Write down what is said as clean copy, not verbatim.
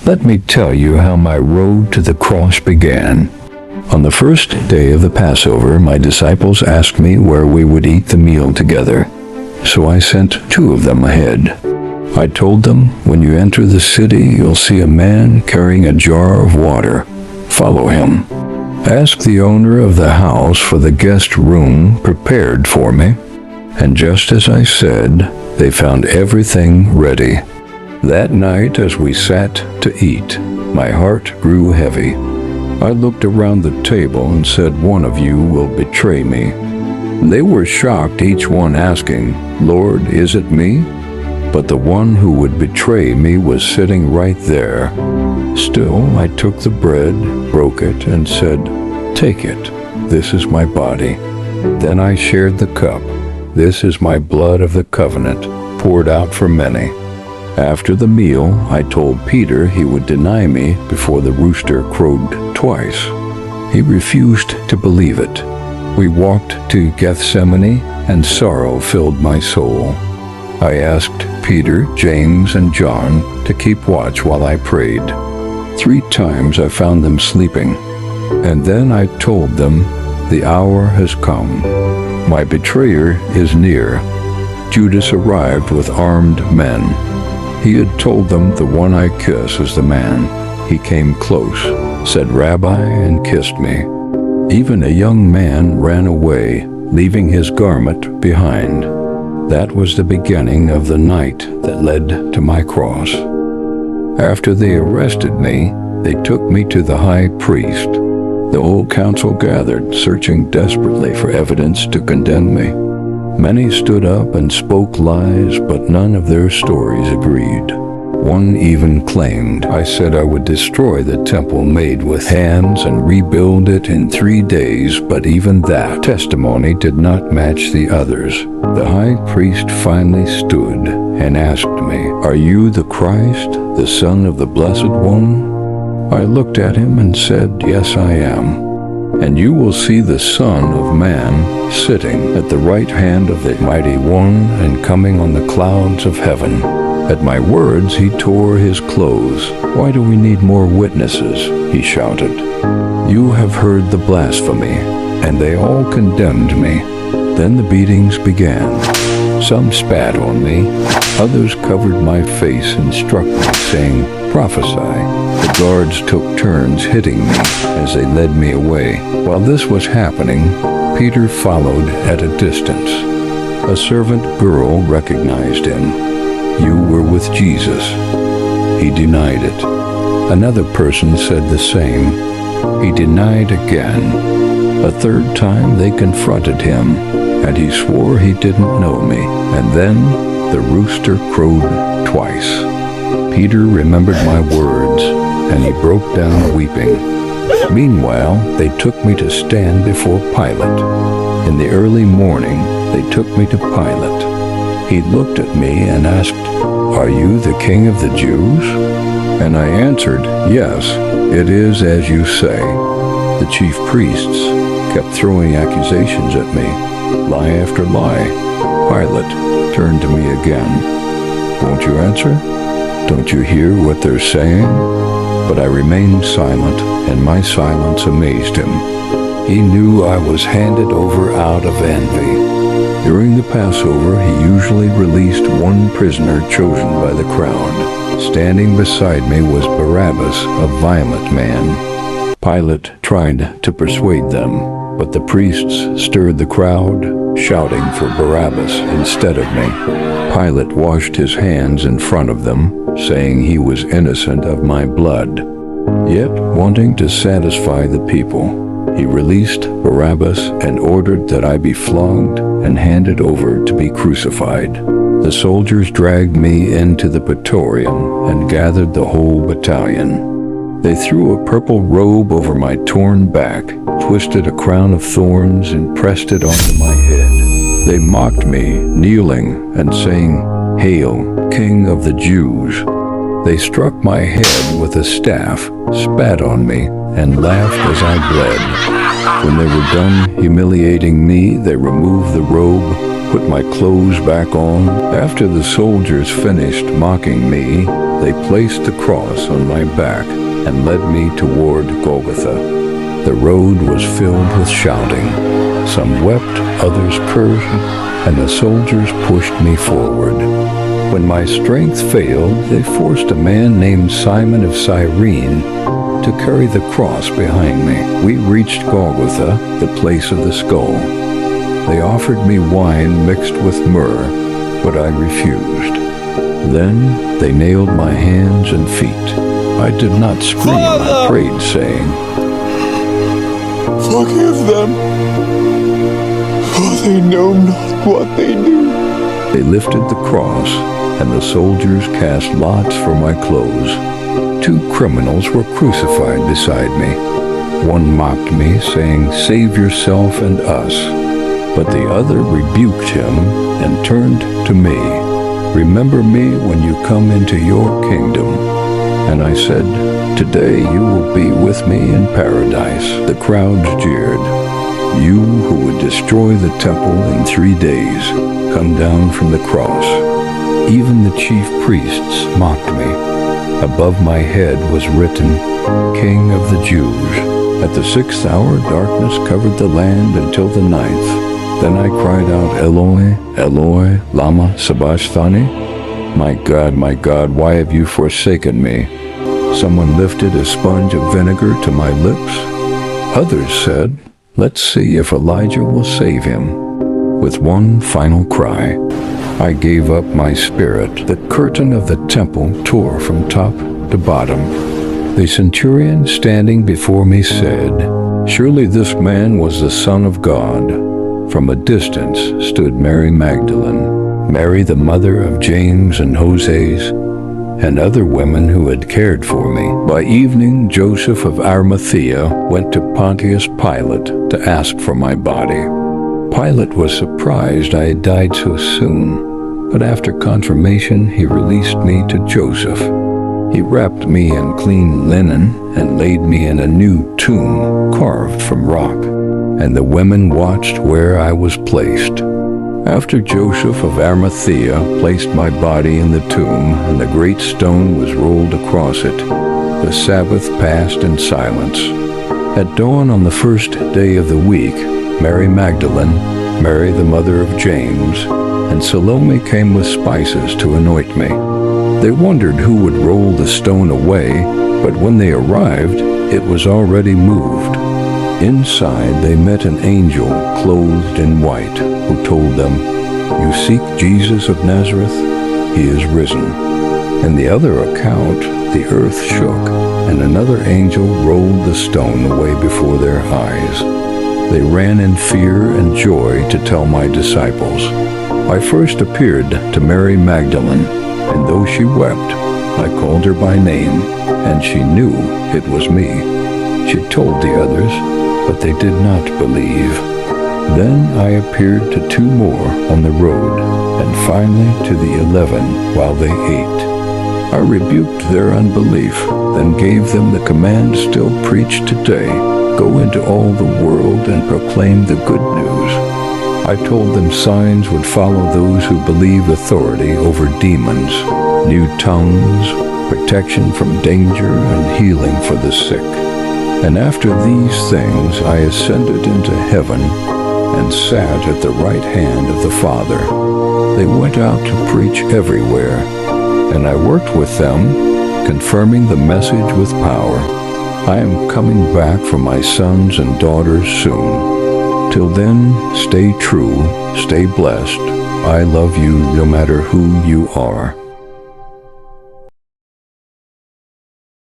Let me tell you how my road to the cross began. On the first day of the Passover, my disciples asked me where we would eat the meal together. So I sent 2 of them ahead. I told them, when you enter the city, you'll see a man carrying a jar of water. Follow him. Ask the owner of the house for the guest room prepared for me. And just as I said, they found everything ready. That night, as we sat to eat, my heart grew heavy. I looked around the table and said, one of you will betray me. They were shocked, each one asking, Lord, is it me? But the one who would betray me was sitting right there. Still, I took the bread, broke it, and said, take it. This is my body. Then I shared the cup. This is my blood of the covenant, poured out for many. After the meal, I told Peter he would deny me before the rooster crowed twice. He refused to believe it. We walked to Gethsemane, and sorrow filled my soul. I asked Peter, James, and John to keep watch while I prayed. 3 times I found them sleeping, and then I told them, the hour has come. My betrayer is near. Judas arrived with armed men. He had told them the one I kiss is the man. He came close, said Rabbi, and kissed me. Even a young man ran away, leaving his garment behind. That was the beginning of the night that led to my cross. After they arrested me, they took me to the high priest. The whole council gathered, searching desperately for evidence to condemn me. Many stood up and spoke lies, but none of their stories agreed. One even claimed I said I would destroy the temple made with hands and rebuild it in 3 days, but even that testimony did not match the others. The high priest finally stood and asked me, are you the Christ, the Son of the Blessed One? I looked at him and said, yes, I am. And you will see the Son of Man sitting at the right hand of the Mighty One and coming on the clouds of heaven. At my words, he tore his clothes. Why do we need more witnesses? He shouted. You have heard the blasphemy, and they all condemned me. Then the beatings began. Some spat on me. Others covered my face and struck me, saying, prophesy. The guards took turns hitting me as they led me away. While this was happening, Peter followed at a distance. A servant girl recognized him. You were with Jesus. He denied it. Another person said the same. He denied again. A 3rd time they confronted him, and he swore he didn't know me. And then the rooster crowed twice. Peter remembered my words, and he broke down weeping. Meanwhile, they took me to stand before Pilate. In the early morning, they took me to Pilate. He looked at me and asked, are you the king of the Jews? And I answered, yes, it is as you say. The chief priests kept throwing accusations at me, lie after lie. Pilate turned to me again. Won't you answer? Don't you hear what they're saying? But I remained silent, and my silence amazed him. He knew I was handed over out of envy. During the Passover, he usually released one prisoner chosen by the crowd. Standing beside me was Barabbas, a violent man. Pilate tried to persuade them, but the priests stirred the crowd, shouting for Barabbas instead of me. Pilate washed his hands in front of them, saying he was innocent of my blood. Yet, wanting to satisfy the people, he released Barabbas and ordered that I be flogged and handed over to be crucified. The soldiers dragged me into the praetorium and gathered the whole battalion. They threw a purple robe over my torn back, twisted a crown of thorns, and pressed it onto my head. They mocked me, kneeling and saying, Hail, King of the Jews. They struck my head with a staff, spat on me, and laughed as I bled. When they were done humiliating me, they removed the robe, put my clothes back on. After the soldiers finished mocking me, they placed the cross on my back and led me toward Golgotha. The road was filled with shouting. Some wept, others cursed, and the soldiers pushed me forward. When my strength failed, they forced a man named Simon of Cyrene to carry the cross behind me. We reached Golgotha, the place of the skull. They offered me wine mixed with myrrh, but I refused. Then they nailed my hands and feet. I did not scream. I prayed, saying, "Forgive them, for they know not what they do." They lifted the cross, and the soldiers cast lots for my clothes. 2 criminals were crucified beside me. One mocked me, saying, "Save yourself and us." But the other rebuked him and turned to me, "Remember me when you come into your kingdom." And I said, "Today you will be with me in paradise." The crowds jeered. "You who would destroy the temple in 3 days, come down from the cross." Even the chief priests mocked me. Above my head was written, "King of the Jews." At the 6th hour, darkness covered the land until the 9th. Then I cried out, "Eloi, Eloi, lama sabachthani?" My God, why have you forsaken me?" Someone lifted a sponge of vinegar to my lips. Others said, "Let's see if Elijah will save him." With one final cry, I gave up my spirit. The curtain of the temple tore from top to bottom. The centurion standing before me said, "Surely this man was the Son of God." From a distance stood Mary Magdalene, Mary the mother of James and Joses, and other women who had cared for me. By evening, Joseph of Arimathea went to Pontius Pilate to ask for my body. Pilate was surprised I had died so soon, but after confirmation he released me to Joseph. He wrapped me in clean linen and laid me in a new tomb carved from rock, and the women watched where I was placed. After Joseph of Arimathea placed my body in the tomb and the great stone was rolled across it, the Sabbath passed in silence. At dawn on the first day of the week, Mary Magdalene, Mary the mother of James, and Salome came with spices to anoint me. They wondered who would roll the stone away, but when they arrived, it was already moved. Inside they met an angel clothed in white, who told them, "You seek Jesus of Nazareth? He is risen." In the other account, the earth shook, and another angel rolled the stone away before their eyes. They ran in fear and joy to tell my disciples. I first appeared to Mary Magdalene, and though she wept, I called her by name, and she knew it was me. She told the others, but they did not believe. Then I appeared to 2 more on the road, and finally to the 11 while they ate. I rebuked their unbelief, then gave them the command still preached today, "Go into all the world and proclaim the good news." I told them signs would follow those who believe authority over demons, new tongues, protection from danger, and healing for the sick. And after these things I ascended into heaven and sat at the right hand of the Father. They went out to preach everywhere, and I worked with them, confirming the message with power. I am coming back for my sons and daughters soon. Till then, stay true, stay blessed. I love you no matter who you are.